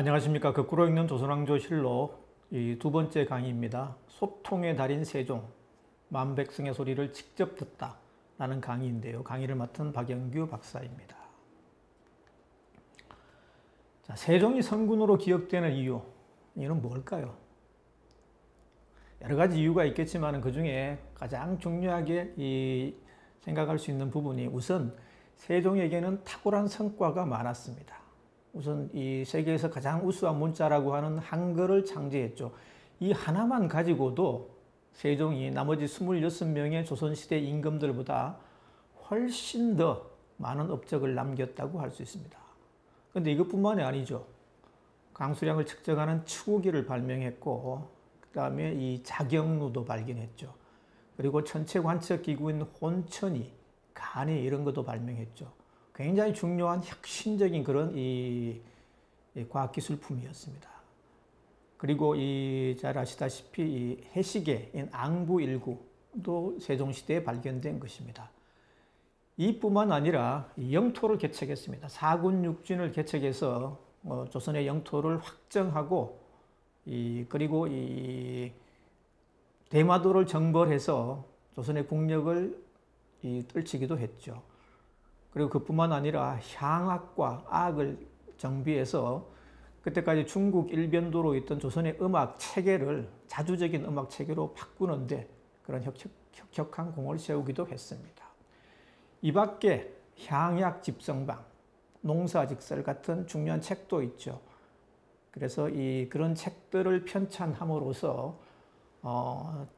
안녕하십니까. 거꾸로 읽는 조선왕조실록 이 두 번째 강의입니다. 소통의 달인 세종, 만백성의 소리를 직접 듣다 라는 강의인데요. 강의를 맡은 박영규 박사입니다. 자, 세종이 성군으로 기억되는 이유, 이유는 뭘까요? 여러 가지 이유가 있겠지만 그 중에 가장 중요하게 생각할 수 있는 부분이 우선 세종에게는 탁월한 성과가 많았습니다. 우선 이 세계에서 가장 우수한 문자라고 하는 한글을 창제했죠. 이 하나만 가지고도 세종이 나머지 26명의 조선시대 임금들보다 훨씬 더 많은 업적을 남겼다고 할 수 있습니다. 그런데 이것뿐만이 아니죠. 강수량을 측정하는 추구기를 발명했고, 그 다음에 이 자경루도 발견했죠. 그리고 천체 관측 기구인 혼천이, 간이 이런 것도 발명했죠. 굉장히 중요한 혁신적인 그런 이 과학기술품이었습니다. 그리고 잘 아시다시피 이 해시계인 앙부일구도 세종시대에 발견된 것입니다. 이뿐만 아니라 영토를 개척했습니다. 사군육진을 개척해서 조선의 영토를 확정하고 그리고 대마도를 정벌해서 조선의 국력을 떨치기도 했죠. 그리고 그뿐만 아니라 향악과 악을 정비해서 그때까지 중국 일변도로 있던 조선의 음악 체계를 자주적인 음악 체계로 바꾸는데 그런 혁혁한 공을 세우기도 했습니다. 이 밖에 향약 집성방, 농사직설 같은 중요한 책도 있죠. 그래서 그런 책들을 편찬함으로써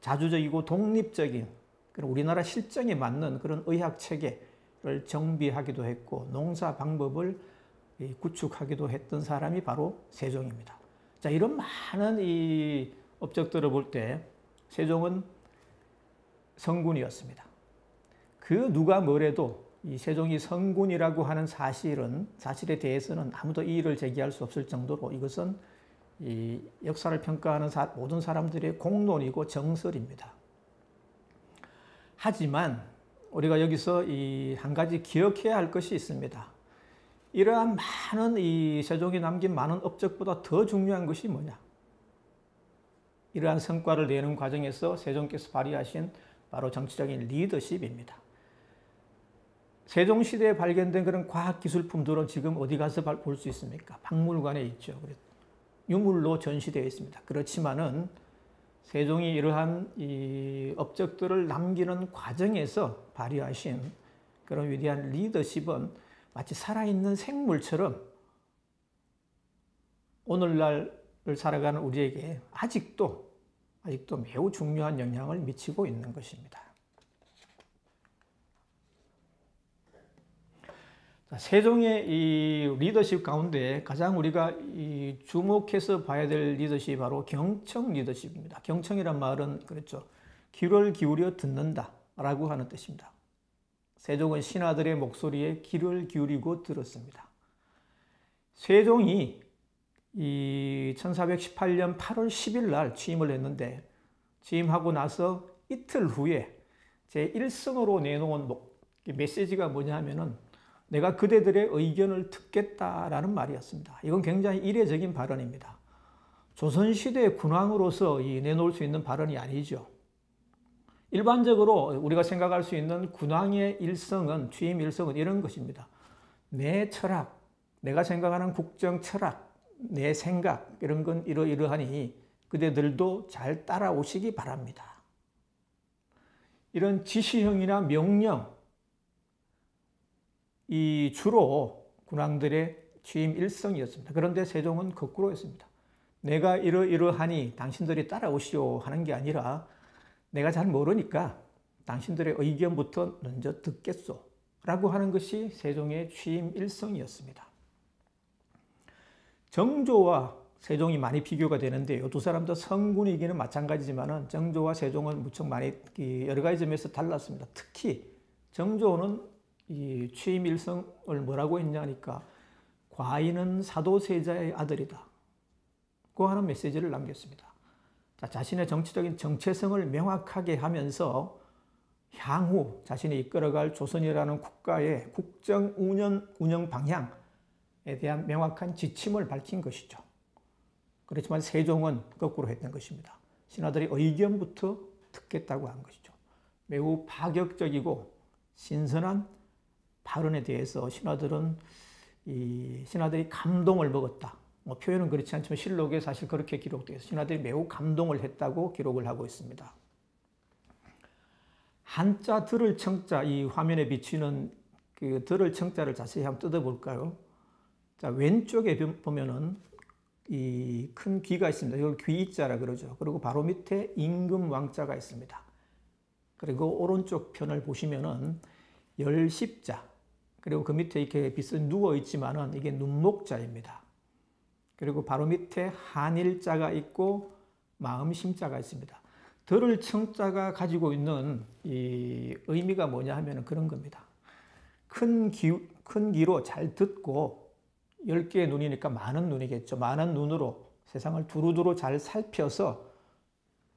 자주적이고 독립적인 그런 우리나라 실정에 맞는 그런 의학 체계를 정비하기도 했고 농사 방법을 구축하기도 했던 사람이 바로 세종입니다. 자, 이런 많은 이 업적들을 볼 때 세종은 성군이었습니다. 그 누가 뭐래도 이 세종이 성군이라고 하는 사실에 대해서는 아무도 이의를 제기할 수 없을 정도로 이것은 이 역사를 평가하는 모든 사람들의 공론이고 정설입니다. 하지만 우리가 여기서 한 가지 기억해야 할 것이 있습니다. 이러한 많은 세종이 남긴 많은 업적보다 더 중요한 것이 뭐냐? 이러한 성과를 내는 과정에서 세종께서 발휘하신 바로 정치적인 리더십입니다. 세종시대에 발견된 그런 과학기술품들은 지금 어디 가서 볼 수 있습니까? 박물관에 있죠. 유물로 전시되어 있습니다. 그렇지만은 세종이 이러한 업적들을 남기는 과정에서 발휘하신 그런 위대한 리더십은 마치 살아있는 생물처럼 오늘날을 살아가는 우리에게 아직도 매우 중요한 영향을 미치고 있는 것입니다. 세종의 이 리더십 가운데 가장 우리가 주목해서 봐야 될 리더십이 바로 경청 리더십입니다. 경청이란 말은 그렇죠. 귀를 기울여 듣는다라고 하는 뜻입니다. 세종은 신하들의 목소리에 귀를 기울이고 들었습니다. 세종이 1418년 8월 10일 날 취임을 했는데 취임하고 나서 이틀 후에 제1성으로 내놓은 메시지가 뭐냐 하면은 내가 그대들의 의견을 듣겠다라는 말이었습니다. 이건 굉장히 이례적인 발언입니다. 조선시대의 군왕으로서 내놓을 수 있는 발언이 아니죠. 일반적으로 우리가 생각할 수 있는 군왕의 일성은, 취임 일성은 이런 것입니다. 내 철학, 내가 생각하는 국정 철학, 내 생각 이런 건 이러이러하니 그대들도 잘 따라오시기 바랍니다. 이런 지시형이나 명령, 주로 군왕들의 취임 일성이었습니다. 그런데 세종은 거꾸로 했습니다. 내가 이러이러하니 당신들이 따라오시오 하는 게 아니라 내가 잘 모르니까 당신들의 의견부터 먼저 듣겠소 라고 하는 것이 세종의 취임 일성이었습니다. 정조와 세종이 많이 비교가 되는데요. 두 사람 다 성군이기는 마찬가지지만 정조와 세종은 무척 많이 여러 가지 점에서 달랐습니다. 특히 정조는 취임 일성을 뭐라고 했냐니까 과인은 사도세자의 아들이다 고 하는 메시지를 남겼습니다. 자신의 정치적인 정체성을 명확하게 하면서 향후 자신이 이끌어갈 조선이라는 국가의 국정 운영 방향에 대한 명확한 지침을 밝힌 것이죠. 그렇지만 세종은 거꾸로 했던 것입니다. 신하들의 의견부터 듣겠다고 한 것이죠. 매우 파격적이고 신선한 발언에 대해서 신하들이 감동을 먹었다. 뭐 표현은 그렇지 않지만 실록에 사실 그렇게 기록되어 있어요. 신하들이 매우 감동을 했다고 기록을 하고 있습니다. 한자 들을 청자, 이 화면에 비치는 그 들을 청자를 자세히 한번 뜯어볼까요? 자, 왼쪽에 보면은 이 큰 귀가 있습니다. 이걸 귀자라 그러죠. 그리고 바로 밑에 임금 왕자가 있습니다. 그리고 오른쪽 편을 보시면은 열십자, 그리고 그 밑에 이렇게 빗은 누워 있지만은 이게 눈목자입니다. 그리고 바로 밑에 한일자가 있고 마음심자가 있습니다. 들을 청자가 가지고 있는 이 의미가 뭐냐 하면 그런 겁니다. 큰 귀로 잘 듣고 10개의 눈이니까 많은 눈이겠죠. 많은 눈으로 세상을 두루두루 잘 살펴서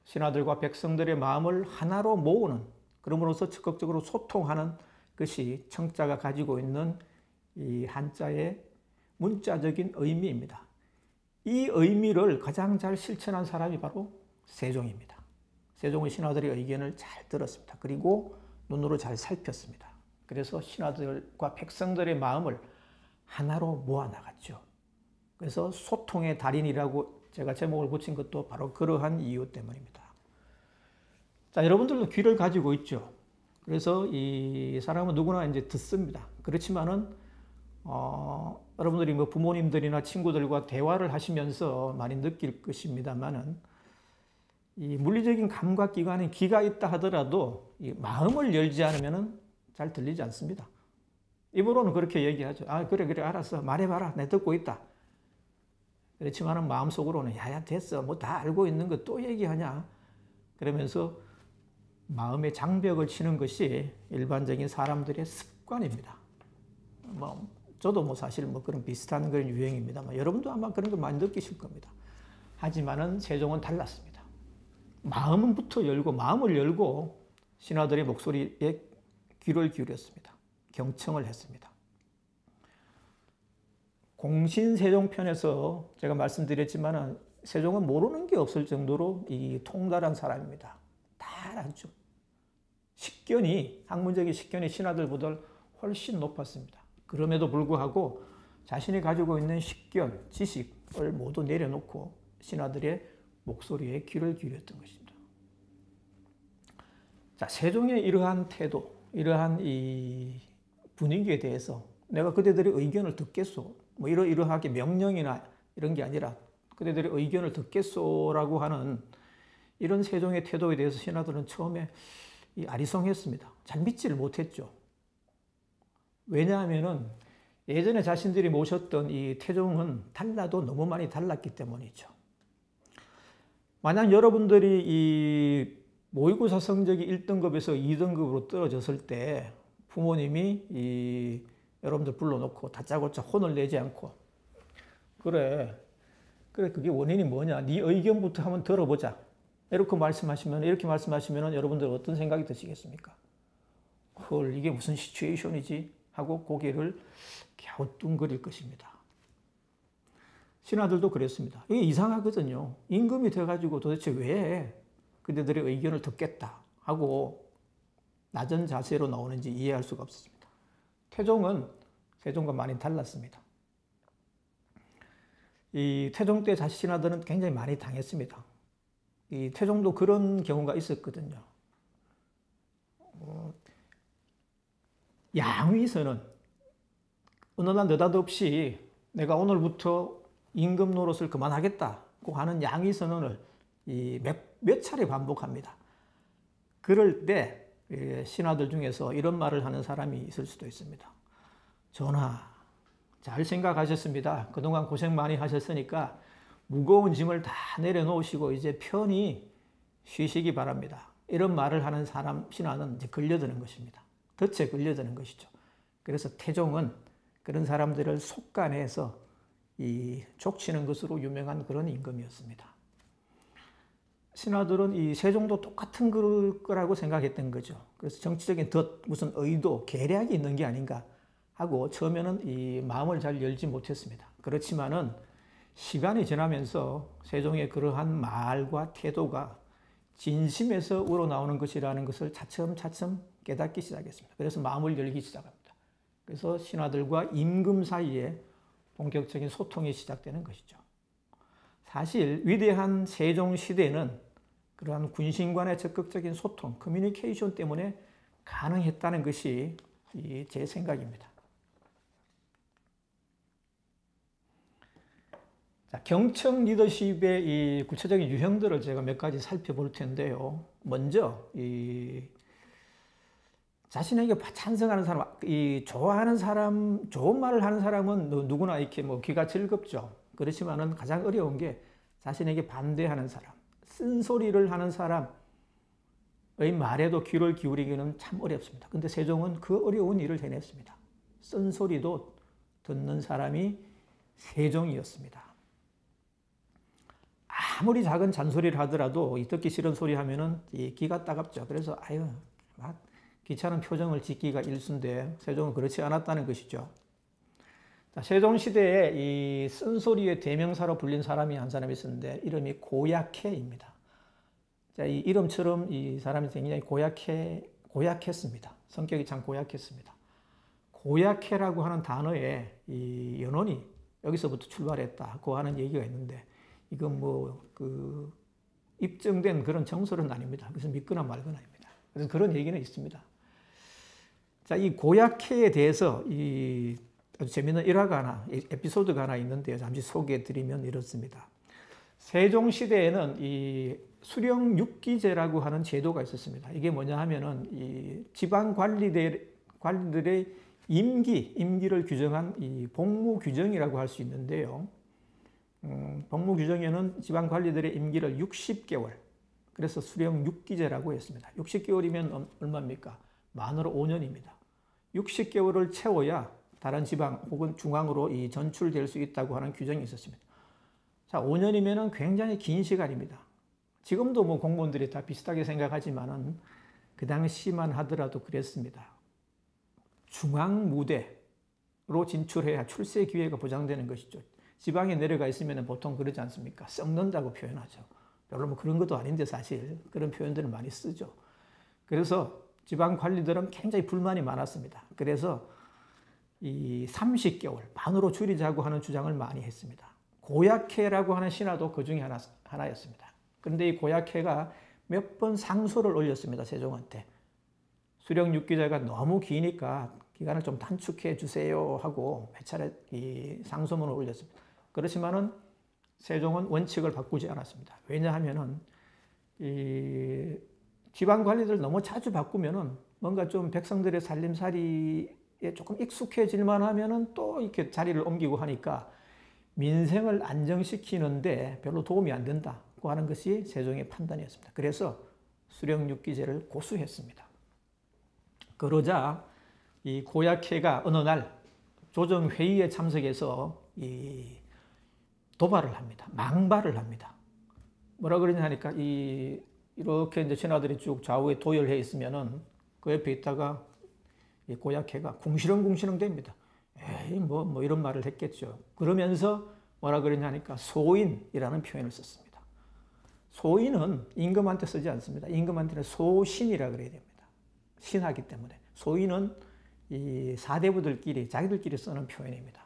신하들과 백성들의 마음을 하나로 모으는, 그러므로서 적극적으로 소통하는 것이 청자가 가지고 있는 이 한자의 문자적인 의미입니다. 이 의미를 가장 잘 실천한 사람이 바로 세종입니다. 세종은 신하들의 의견을 잘 들었습니다. 그리고 눈으로 잘 살폈습니다. 그래서 신하들과 백성들의 마음을 하나로 모아나갔죠. 그래서 소통의 달인이라고 제가 제목을 붙인 것도 바로 그러한 이유 때문입니다. 자, 여러분들도 귀를 가지고 있죠. 그래서 이 사람은 누구나 이제 듣습니다. 그렇지만은 여러분들이 뭐 부모님들이나 친구들과 대화를 하시면서 많이 느낄 것입니다만은 이 물리적인 감각 기관에 귀가 있다 하더라도 이 마음을 열지 않으면은 잘 들리지 않습니다. 입으로는 그렇게 얘기하죠. 아, 그래, 알았어. 말해봐라. 내가 듣고 있다. 그렇지만은 마음속으로는 야야, 됐어. 뭐 다 알고 있는 거 또 얘기하냐. 그러면서 마음의 장벽을 치는 것이 일반적인 사람들의 습관입니다. 저도 사실 그런 비슷한 그런 유행입니다만 여러분도 아마 그런 걸 많이 느끼실 겁니다. 하지만은 세종은 달랐습니다. 마음을 열고 신하들의 목소리에 귀를 기울였습니다. 경청을 했습니다. 공신세종편에서 제가 말씀드렸지만 세종은 모르는 게 없을 정도로 이 통달한 사람입니다. 다 알았죠. 학문적인 식견이 신하들보다 훨씬 높았습니다. 그럼에도 불구하고 자신이 가지고 있는 식견, 지식을 모두 내려놓고 신하들의 목소리에 귀를 기울였던 것입니다. 자, 세종의 이러한 태도, 이러한 이 분위기에 대해서 내가 그대들의 의견을 듣겠소. 이러하게 명령이나 이런 게 아니라 그대들의 의견을 듣겠소라고 하는 이런 세종의 태도에 대해서 신하들은 처음에 아리송했습니다. 잘 믿지를 못했죠. 왜냐하면은 예전에 자신들이 모셨던 이 태종은 달라도 너무 많이 달랐기 때문이죠. 만약 여러분들이 이 모의고사 성적이 1등급에서 2등급으로 떨어졌을 때 부모님이 여러분들 불러놓고 다짜고짜 혼을 내지 않고 그래 그게 원인이 뭐냐, 네 의견부터 한번 들어보자 이렇게 말씀하시면 여러분들 어떤 생각이 드시겠습니까? 헐, 이게 무슨 시츄에이션이지 하고 고개를 갸우뚱거릴 것입니다. 신하들도 그랬습니다. 이게 이상하거든요. 임금이 돼가지고 도대체 왜 그대들의 의견을 듣겠다 하고 낮은 자세로 나오는지 이해할 수가 없었습니다. 태종은 세종과 많이 달랐습니다. 이 태종 때 신하들은 굉장히 많이 당했습니다. 이 태종도 그런 경우가 있었거든요. 양위선은 어느 날 느닷없이 내가 오늘부터 임금 노릇을 그만하겠다고 하는 양위선언을 몇 차례 반복합니다. 그럴 때 신하들 중에서 이런 말을 하는 사람이 있을 수도 있습니다. 전하, 잘 생각하셨습니다. 그동안 고생 많이 하셨으니까 무거운 짐을 다 내려놓으시고 이제 편히 쉬시기 바랍니다. 이런 말을 하는 신하는 이제 걸려드는 것입니다. 덫에 걸려드는 것이죠. 그래서 태종은 그런 사람들을 속간해서 족치는 것으로 유명한 그런 임금이었습니다. 신하들은 이 세종도 똑같은 거라고 생각했던 거죠. 그래서 정치적인 무슨 의도, 계략이 있는 게 아닌가 하고 처음에는 이 마음을 잘 열지 못했습니다. 그렇지만은 시간이 지나면서 세종의 그러한 말과 태도가 진심에서 우러나오는 것이라는 것을 차츰차츰 깨닫기 시작했습니다. 그래서 마음을 열기 시작합니다. 그래서 신하들과 임금 사이에 본격적인 소통이 시작되는 것이죠. 사실 위대한 세종시대는 그러한 군신 간의 적극적인 소통, 커뮤니케이션 때문에 가능했다는 것이 제 생각입니다. 자, 경청 리더십의 이 구체적인 유형들을 제가 몇 가지 살펴볼 텐데요. 먼저 자신에게 찬성하는 사람, 좋아하는 사람, 좋은 말을 하는 사람은 누구나 이렇게 뭐 귀가 즐겁죠. 그렇지만은 가장 어려운 게 자신에게 반대하는 사람, 쓴소리를 하는 사람의 말에도 귀를 기울이기는 참 어렵습니다. 근데 세종은 그 어려운 일을 해냈습니다. 쓴소리도 듣는 사람이 세종이었습니다. 아무리 작은 잔소리를 하더라도 이 듣기 싫은 소리 하면은 이 귀가 따갑죠. 그래서 아유, 막 귀찮은 표정을 짓기가 일쑤인데 세종은 그렇지 않았다는 것이죠. 자, 세종시대에 이 쓴소리의 대명사로 불린 사람이 한 사람이 있었는데 이름이 고약해입니다. 자, 이 이름처럼 이 사람이 굉장히 고약했습니다. 성격이 참 고약했습니다. 고약해라고 하는 단어에 이 연원이 여기서부터 출발했다고 하는 얘기가 있는데 이건 입증된 그런 정설은 아닙니다. 그래서 믿거나 말거나입니다. 그래서 그런 얘기는 있습니다. 자, 이 고약해에 대해서 아주 재미있는 일화가 하나, 에피소드가 하나 있는데요. 잠시 소개해 드리면 이렇습니다. 세종시대에는 이 수령육기제라고 하는 제도가 있었습니다. 이게 뭐냐 하면은 이 지방 관리들의 임기를 규정한 이 복무 규정이라고 할 수 있는데요. 복무 규정에는 지방 관리들의 임기를 60개월, 그래서 수령육기제라고 했습니다. 60개월이면 얼마입니까? 만으로 5년입니다. 60개월을 채워야 다른 지방 혹은 중앙으로 전출될 수 있다고 하는 규정이 있었습니다. 자, 5년이면 굉장히 긴 시간입니다. 지금도 뭐 공무원들이 다 비슷하게 생각하지만은 그 당시만 하더라도 그랬습니다. 중앙 무대로 진출해야 출세 기회가 보장되는 것이죠. 지방에 내려가 있으면 보통 그러지 않습니까? 썩는다고 표현하죠. 별로 뭐 그런 것도 아닌데 사실 그런 표현들을 많이 쓰죠. 그래서 지방 관리들은 굉장히 불만이 많았습니다. 그래서 이 30개월 반으로 줄이자고 하는 주장을 많이 했습니다. 고약해라고 하는 신하도 그 중에 하나였습니다. 그런데 이 고약해가 몇 번 상소를 올렸습니다. 세종한테. 수령육기제가 너무 기니까 기간을 좀 단축해 주세요 하고 몇 차례 이 상소문을 올렸습니다. 그렇지만은 세종은 원칙을 바꾸지 않았습니다. 왜냐하면은 이 지방 관리들 너무 자주 바꾸면은 뭔가 좀 백성들의 살림살이에 조금 익숙해질만 하면은 또 이렇게 자리를 옮기고 하니까 민생을 안정시키는데 별로 도움이 안 된다고 하는 것이 세종의 판단이었습니다. 그래서 수령육기제를 고수했습니다. 그러자 이 고약해가 어느 날 조정회의에 참석해서 도발을 합니다. 망발을 합니다. 뭐라 그러냐 하니까 이렇게 이제 신하들이 쭉 좌우에 도열해 있으면은 그 옆에 있다가 이 고약해가 궁시렁궁시렁 됩니다. 에이, 뭐 이런 말을 했겠죠. 그러면서 뭐라 그러냐 하니까 소인이라는 표현을 썼습니다. 소인은 임금한테 쓰지 않습니다. 임금한테는 소신이라 그래야 됩니다. 신하기 때문에. 소인은 이 사대부들끼리 자기들끼리 쓰는 표현입니다.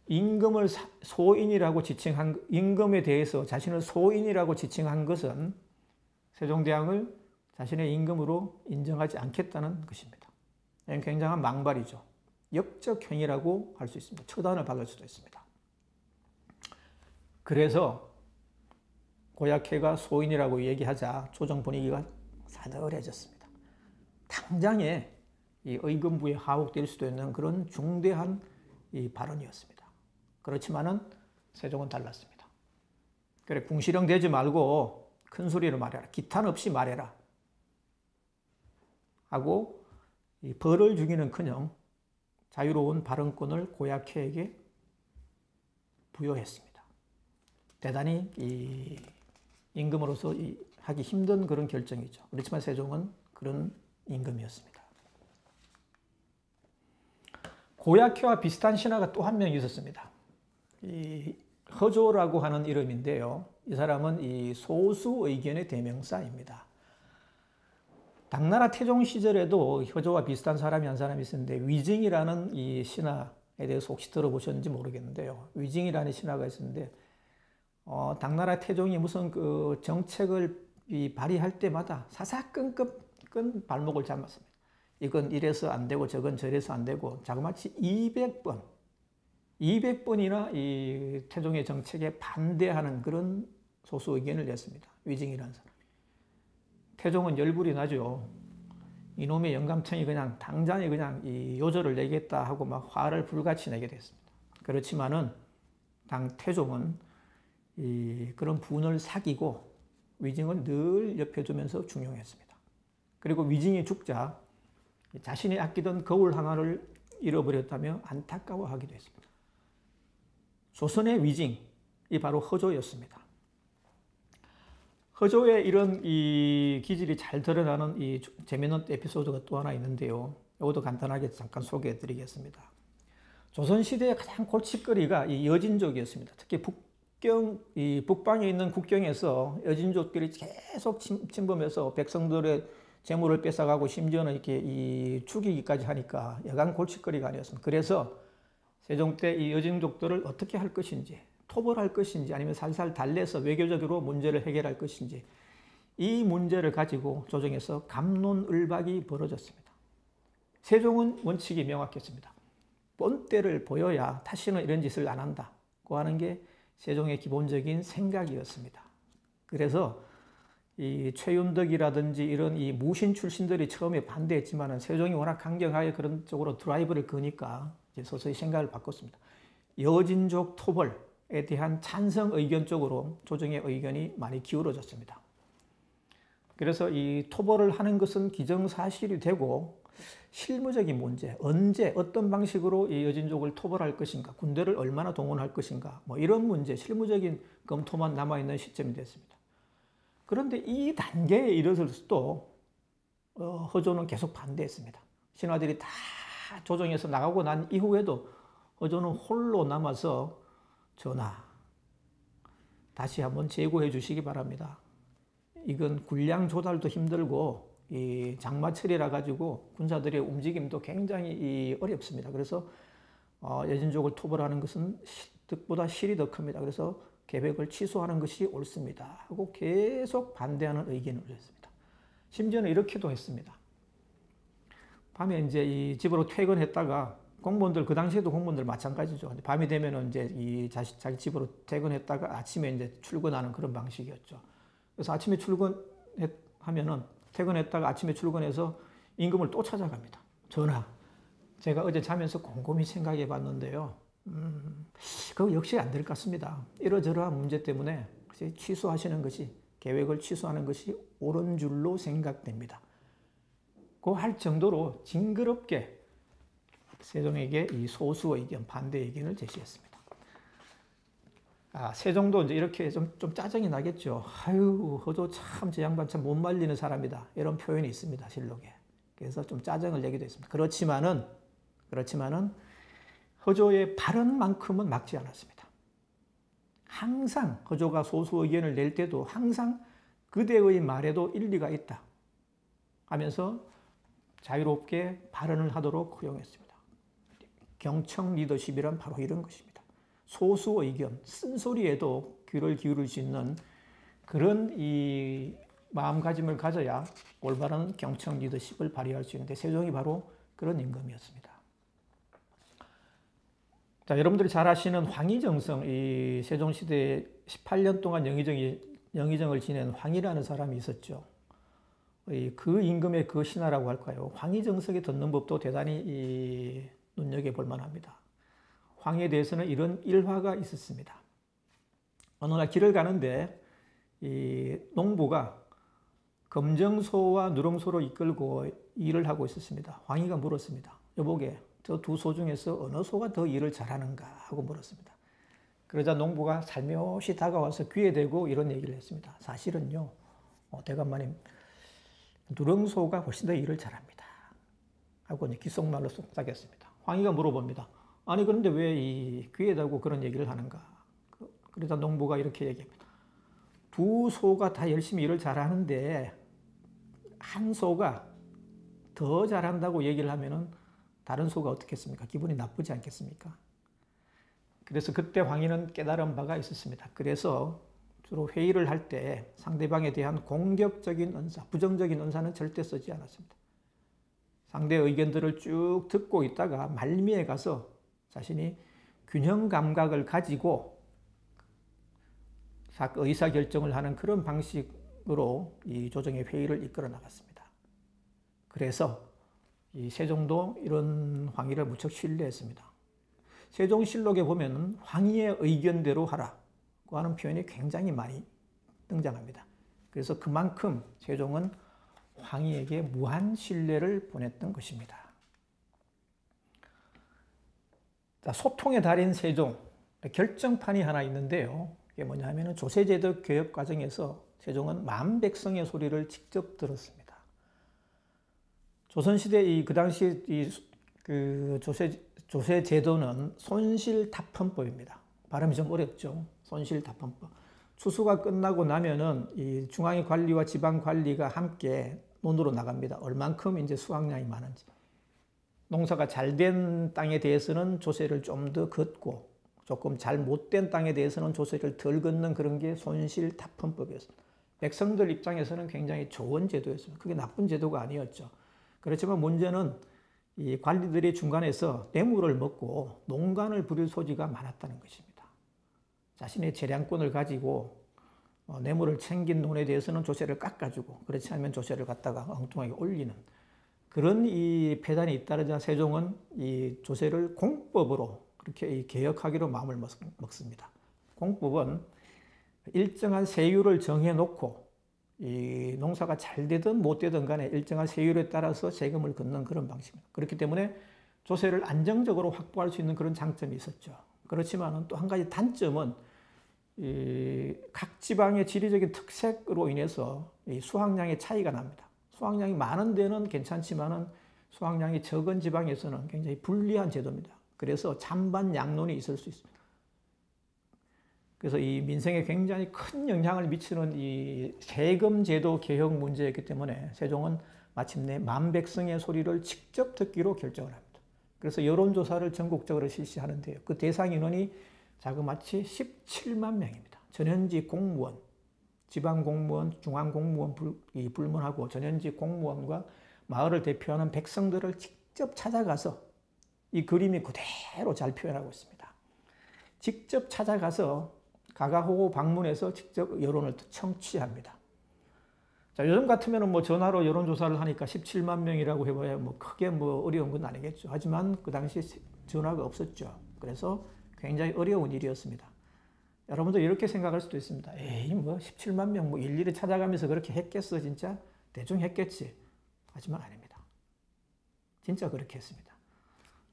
임금을 소인이라고 지칭한, 임금에 대해서 자신을 소인이라고 지칭한 것은 세종대왕을 자신의 임금으로 인정하지 않겠다는 것입니다. 굉장한 망발이죠. 역적행위라고 할 수 있습니다. 처단을 받을 수도 있습니다. 그래서 고약해가 소인이라고 얘기하자 조정 분위기가 사늘해졌습니다. 당장에 이 의금부에 하복될 수도 있는 그런 중대한 이 발언이었습니다. 그렇지만은 세종은 달랐습니다. 그래, 궁시렁 대지 말고 큰 소리로 말해라. 기탄 없이 말해라. 하고 이 벌을 주기는커녕 자유로운 발언권을 고약해에게 부여했습니다. 대단히 이 임금으로서 하기 힘든 그런 결정이죠. 그렇지만 세종은 그런 임금이었습니다. 고약해와 비슷한 신하가 또 한 명 있었습니다. 허조라고 하는 이름인데요. 이 사람은 이 소수 의견의 대명사입니다. 당나라 태종 시절에도 허조와 비슷한 사람이 한 사람이 있었는데 위징이라는 이 신하에 대해서 혹시 들어보셨는지 모르겠는데요. 위징이라는 신하가 있었는데 당나라 태종이 무슨 그 정책을 발의할 때마다 사사건건 발목을 잡았습니다. 이건 이래서 안 되고 저건 저래서 안 되고 자그마치 200번이나 이 태종의 정책에 반대하는 그런 소수 의견을 냈습니다. 위징이라는 사람. 태종은 열불이 나죠. 이놈의 영감청이 그냥 당장에 그냥 이 요절을 내겠다 하고 막 화를 불같이 내게 됐습니다. 그렇지만은 당 태종은 그런 분을 사귀고 위징을 늘 옆에 두면서 중용했습니다. 그리고 위징이 죽자 자신이 아끼던 거울 하나를 잃어버렸다며 안타까워하기도 했습니다. 조선의 위징이 바로 허조였습니다. 허조의 이런 이 기질이 잘 드러나는 이 재미있는 에피소드가 또 하나 있는데요. 이것도 간단하게 잠깐 소개해 드리겠습니다. 조선시대의 가장 골칫거리가 이 여진족이었습니다. 특히 북방에 있는 국경에서 여진족들이 계속 침범해서 백성들의 재물을 뺏어가고 심지어는 이렇게 죽이기까지 하니까 여간 골칫거리가 아니었습니다. 그래서 세종 때 이 여진족들을 어떻게 할 것인지, 토벌할 것인지 아니면 살살 달래서 외교적으로 문제를 해결할 것인지 이 문제를 가지고 조정에서 갑론을박이 벌어졌습니다. 세종은 원칙이 명확했습니다. 본때를 보여야 다시는 이런 짓을 안 한다고 하는 게 세종의 기본적인 생각이었습니다. 그래서 이 최윤덕이라든지 이런 이 무신 출신들이 처음에 반대했지만 세종이 워낙 강경하게 그런 쪽으로 드라이브를 거니까 이제 서서히 생각을 바꿨습니다. 여진족 토벌에 대한 찬성 의견 쪽으로 조정의 의견이 많이 기울어졌습니다. 그래서 이 토벌을 하는 것은 기정사실이 되고 실무적인 문제, 언제 어떤 방식으로 이 여진족을 토벌할 것인가, 군대를 얼마나 동원할 것인가, 뭐 이런 문제, 실무적인 검토만 남아있는 시점이 됐습니다. 그런데 이 단계에 이르러서도 허조는 계속 반대했습니다. 신하들이 다 조정에서 나가고 난 이후에도 허조는 홀로 남아서 전하, 다시 한번 재고해 주시기 바랍니다. 이건 군량 조달도 힘들고 이 장마철이라 가지고 군사들의 움직임도 굉장히 어렵습니다. 그래서 여진족을 토벌하는 것은 득보다 실이 더 큽니다. 그래서 계획을 취소하는 것이 옳습니다. 하고 계속 반대하는 의견을 올렸습니다. 심지어는 이렇게도 했습니다. 밤에 이제 이 집으로 퇴근했다가 공무원들, 그 당시에도 공무원들 마찬가지죠. 밤이 되면은 이제 자기 집으로 퇴근했다가 아침에 이제 출근하는 그런 방식이었죠. 그래서 아침에 출근하면은 퇴근했다가 아침에 출근해서 임금을 또 찾아갑니다. 전하, 제가 어제 자면서 곰곰이 생각해 봤는데요. 그거 역시 안 될 것 같습니다. 이러저러한 문제 때문에 취소하시는 것이, 계획을 취소하는 것이 옳은 줄로 생각됩니다. 그 할 정도로 징그럽게 세종에게 이 소수 의견, 반대 의견을 제시했습니다. 세종도 이제 이렇게 좀 짜증이 나겠죠. 아유, 허조 참, 저 양반 참 못 말리는 사람이다. 이런 표현이 있습니다, 실록에. 그래서 좀 짜증을 내기도 했습니다. 그렇지만은 허조의 발언만큼은 막지 않았습니다. 항상 허조가 소수 의견을 낼 때도 항상 그대의 말에도 일리가 있다 하면서 자유롭게 발언을 하도록 허용했습니다. 경청 리더십이란 바로 이런 것입니다. 소수 의견, 쓴소리에도 귀를 기울일 수 있는 그런 이 마음가짐을 가져야 올바른 경청 리더십을 발휘할 수 있는데 세종이 바로 그런 임금이었습니다. 자, 여러분들이 잘 아시는 황희정성, 이 세종시대에 18년 동안 영의정을 지낸 황희라는 사람이 있었죠. 그 임금의 그 신하라고 할까요? 황희정석의 듣는 법도 대단히 눈여겨볼 만합니다. 황희에 대해서는 이런 일화가 있었습니다. 어느 날 길을 가는데 이 농부가 검정소와 누렁소로 이끌고 일을 하고 있었습니다. 황희가 물었습니다. 여보게, 저 두 소 중에서 어느 소가 더 일을 잘하는가 하고 물었습니다. 그러자 농부가 살며시 다가와서 귀에 대고 이런 얘기를 했습니다. 사실은요, 대감마님, 누렁소가 훨씬 더 일을 잘합니다. 하고 이제 귓속말로 속삭였습니다. 황희가 물어봅니다. 아니, 그런데 왜 이 귀에 대고 그런 얘기를 하는가? 그러다 농부가 이렇게 얘기합니다. 두 소가 다 열심히 일을 잘하는데 한 소가 더 잘한다고 얘기를 하면은 다른 소가 어떻겠습니까? 기분이 나쁘지 않겠습니까? 그래서 그때 황희는 깨달은 바가 있었습니다. 그래서 주로 회의를 할 때 상대방에 대한 공격적인 언사, 부정적인 언사는 절대 쓰지 않았습니다. 상대의 의견들을 쭉 듣고 있다가 말미에 가서 자신이 균형 감각을 가지고 의사결정을 하는 그런 방식으로 이 조정의 회의를 이끌어 나갔습니다. 그래서 이 세종도 이런 황희를 무척 신뢰했습니다. 세종실록에 보면 황희의 의견대로 하라고 하는 표현이 굉장히 많이 등장합니다. 그래서 그만큼 세종은 황희에게 무한 신뢰를 보냈던 것입니다. 자, 소통의 달인 세종, 결정판이 하나 있는데요. 이게 뭐냐 하면 조세제도 개혁 과정에서 세종은 만백성의 소리를 직접 들었습니다. 조선시대 그 당시 조세제도는 손실답헌법입니다. 발음이 좀 어렵죠. 손실답헌법. 추수가 끝나고 나면은 이 중앙의 관리와 지방 관리가 함께 논으로 나갑니다. 얼만큼 이제 수확량이 많은지. 농사가 잘 된 땅에 대해서는 조세를 좀 더 걷고 조금 잘 못된 땅에 대해서는 조세를 덜 걷는 그런 게 손실답헌법이었습니다. 백성들 입장에서는 굉장히 좋은 제도였습니다. 그게 나쁜 제도가 아니었죠. 그렇지만 문제는 이 관리들이 중간에서 뇌물을 먹고 농간을 부릴 소지가 많았다는 것입니다. 자신의 재량권을 가지고 뇌물을 챙긴 논에 대해서는 조세를 깎아주고 그렇지 않으면 조세를 갖다가 엉뚱하게 올리는 그런 이 폐단이 잇따르자 세종은 이 조세를 공법으로 그렇게 개혁하기로 마음을 먹습니다. 공법은 일정한 세율을 정해놓고 이 농사가 잘 되든 못 되든 간에 일정한 세율에 따라서 세금을 걷는 그런 방식입니다. 그렇기 때문에 조세를 안정적으로 확보할 수 있는 그런 장점이 있었죠. 그렇지만 또 한 가지 단점은 각 지방의 지리적인 특색으로 인해서 이 수확량의 차이가 납니다. 수확량이 많은 데는 괜찮지만 수확량이 적은 지방에서는 굉장히 불리한 제도입니다. 그래서 찬반 양론이 있을 수 있습니다. 그래서 이 민생에 굉장히 큰 영향을 미치는 이 세금 제도 개혁 문제였기 때문에 세종은 마침내 만백성의 소리를 직접 듣기로 결정을 합니다. 그래서 여론조사를 전국적으로 실시하는데요. 그 대상 인원이 자그마치 17만 명입니다. 전현직 공무원, 지방공무원, 중앙공무원 불문하고 전현직 공무원과 마을을 대표하는 백성들을 직접 찾아가서 이 그림이 그대로 잘 표현하고 있습니다. 직접 찾아가서 가가호고 방문해서 직접 여론을 청취합니다. 자, 요즘 같으면 뭐 전화로 여론조사를 하니까 17만 명이라고 해봐야 뭐 크게 뭐 어려운 건 아니겠죠. 하지만 그 당시 전화가 없었죠. 그래서 굉장히 어려운 일이었습니다. 여러분들 이렇게 생각할 수도 있습니다. 에이, 뭐 17만 명 뭐 일일이 찾아가면서 그렇게 했겠어, 진짜? 대충 했겠지. 하지만 아닙니다. 진짜 그렇게 했습니다.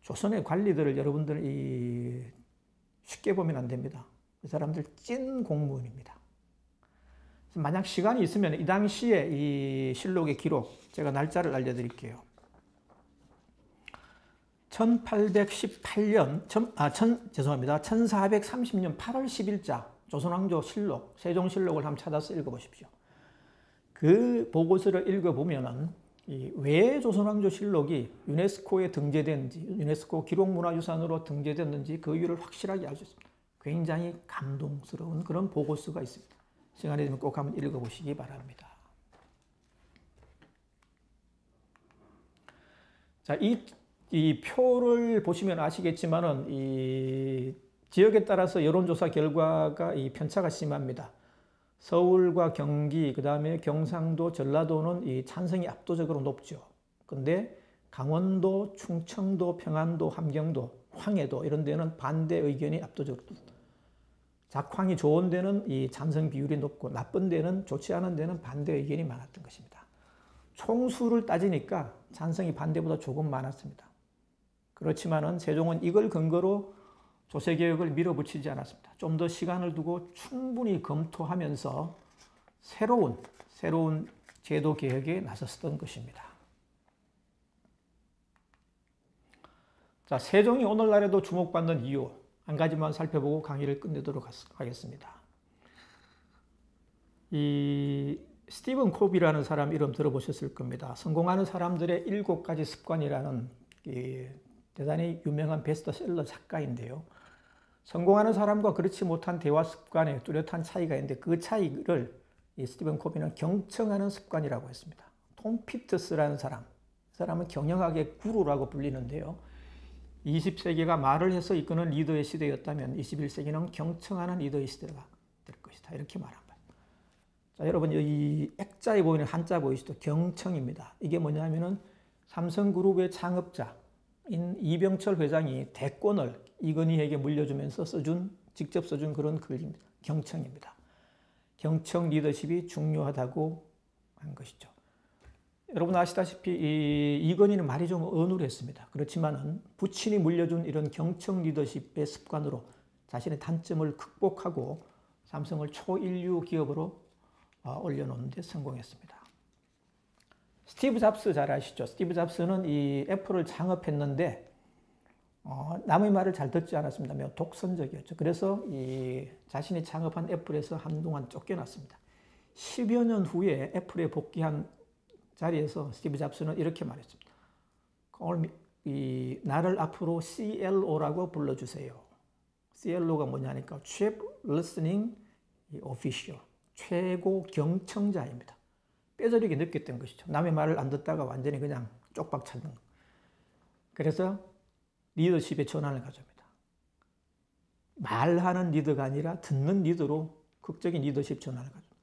조선의 관리들을 여러분들 쉽게 보면 안 됩니다. 그 사람들 찐 공무원입니다. 만약 시간이 있으면 이 당시에 이 실록의 기록, 제가 날짜를 알려드릴게요. 1818년, 1430년 8월 10일자 조선왕조 실록, 세종실록을 한번 찾아서 읽어보십시오. 그 보고서를 읽어보면은 왜 조선왕조 실록이 유네스코에 등재됐는지, 유네스코 기록문화유산으로 등재됐는지 그 이유를 확실하게 알 수 있습니다. 굉장히 감동스러운 그런 보고서가 있습니다. 시간이 되면 꼭 한번 읽어보시기 바랍니다. 자, 이 표를 보시면 아시겠지만은 이 지역에 따라서 여론조사 결과가 이 편차가 심합니다. 서울과 경기, 그 다음에 경상도, 전라도는 이 찬성이 압도적으로 높죠. 근데 강원도, 충청도, 평안도, 함경도, 황해도 이런 데는 반대 의견이 압도적으로 높습니다. 작황이 좋은 데는 이 찬성 비율이 높고 나쁜 데는 좋지 않은 데는 반대 의견이 많았던 것입니다. 총수를 따지니까 찬성이 반대보다 조금 많았습니다. 그렇지만은 세종은 이걸 근거로 조세개혁을 밀어붙이지 않았습니다. 좀 더 시간을 두고 충분히 검토하면서 새로운 제도 개혁에 나섰던 것입니다. 자, 세종이 오늘날에도 주목받는 이유, 한 가지만 살펴보고 강의를 끝내도록 하겠습니다. 이 스티븐 코비라는 사람 이름 들어보셨을 겁니다. 성공하는 사람들의 7가지 습관이라는 대단히 유명한 베스트셀러 작가인데요. 성공하는 사람과 그렇지 못한 대화 습관에 뚜렷한 차이가 있는데 그 차이를 이 스티븐 코비는 경청하는 습관이라고 했습니다. 톰 피터스라는 사람, 이 사람은 경영학의 구루라고 불리는데요. 20세기가 말을 해서 이끄는 리더의 시대였다면 21세기는 경청하는 리더의 시대가 될 것이다. 이렇게 말합니다. 자, 여러분 이 액자에 보이는 한자 보이시죠? 경청입니다. 이게 뭐냐면은 삼성그룹의 창업자인 이병철 회장이 대권을 이건희에게 물려주면서 직접 써준 그런 글입니다. 경청입니다. 경청 리더십이 중요하다고 한 것이죠. 여러분 아시다시피 이건희는 말이 좀 어눌했습니다. 그렇지만은 부친이 물려준 이런 경청 리더십의 습관으로 자신의 단점을 극복하고 삼성을 초인류 기업으로 올려놓는 데 성공했습니다. 스티브 잡스 잘 아시죠? 스티브 잡스는 이 애플을 창업했는데 남의 말을 잘 듣지 않았습니다. 매우 독선적이었죠. 그래서 자신이 창업한 애플에서 한동안 쫓겨났습니다. 10여 년 후에 애플에 복귀한 자리에서 스티브 잡스는 이렇게 말했습니다. 나를 앞으로 CLO라고 불러주세요. CLO가 뭐냐니까 Chief Listening Official, 최고 경청자입니다. 뼈저리게 느꼈던 것이죠. 남의 말을 안 듣다가 완전히 그냥 쪽박 찾는 거. 그래서 리더십의 전환을 가져옵니다. 말하는 리더가 아니라 듣는 리더로 극적인 리더십 전환을 가져옵니다.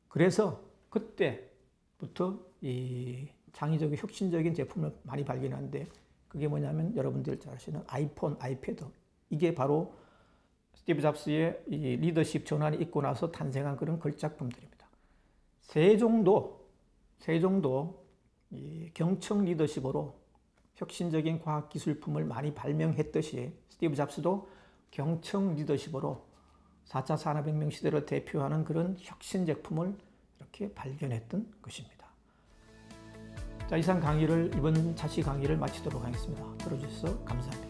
그래서 그때부터 이 창의적이고 혁신적인 제품을 많이 발견하는데 그게 뭐냐면 여러분들 잘 아시는 아이폰, 아이패드, 이게 바로 스티브 잡스의 이 리더십 전환이 있고 나서 탄생한 그런 걸작품들입니다. 세종도 이 경청 리더십으로 혁신적인 과학기술품을 많이 발명했듯이 스티브 잡스도 경청 리더십으로 4차 산업혁명 시대를 대표하는 그런 혁신 제품을 이렇게 발견했던 것입니다. 자, 이상 이번 자시 강의를 마치도록 하겠습니다. 들어주셔서 감사합니다.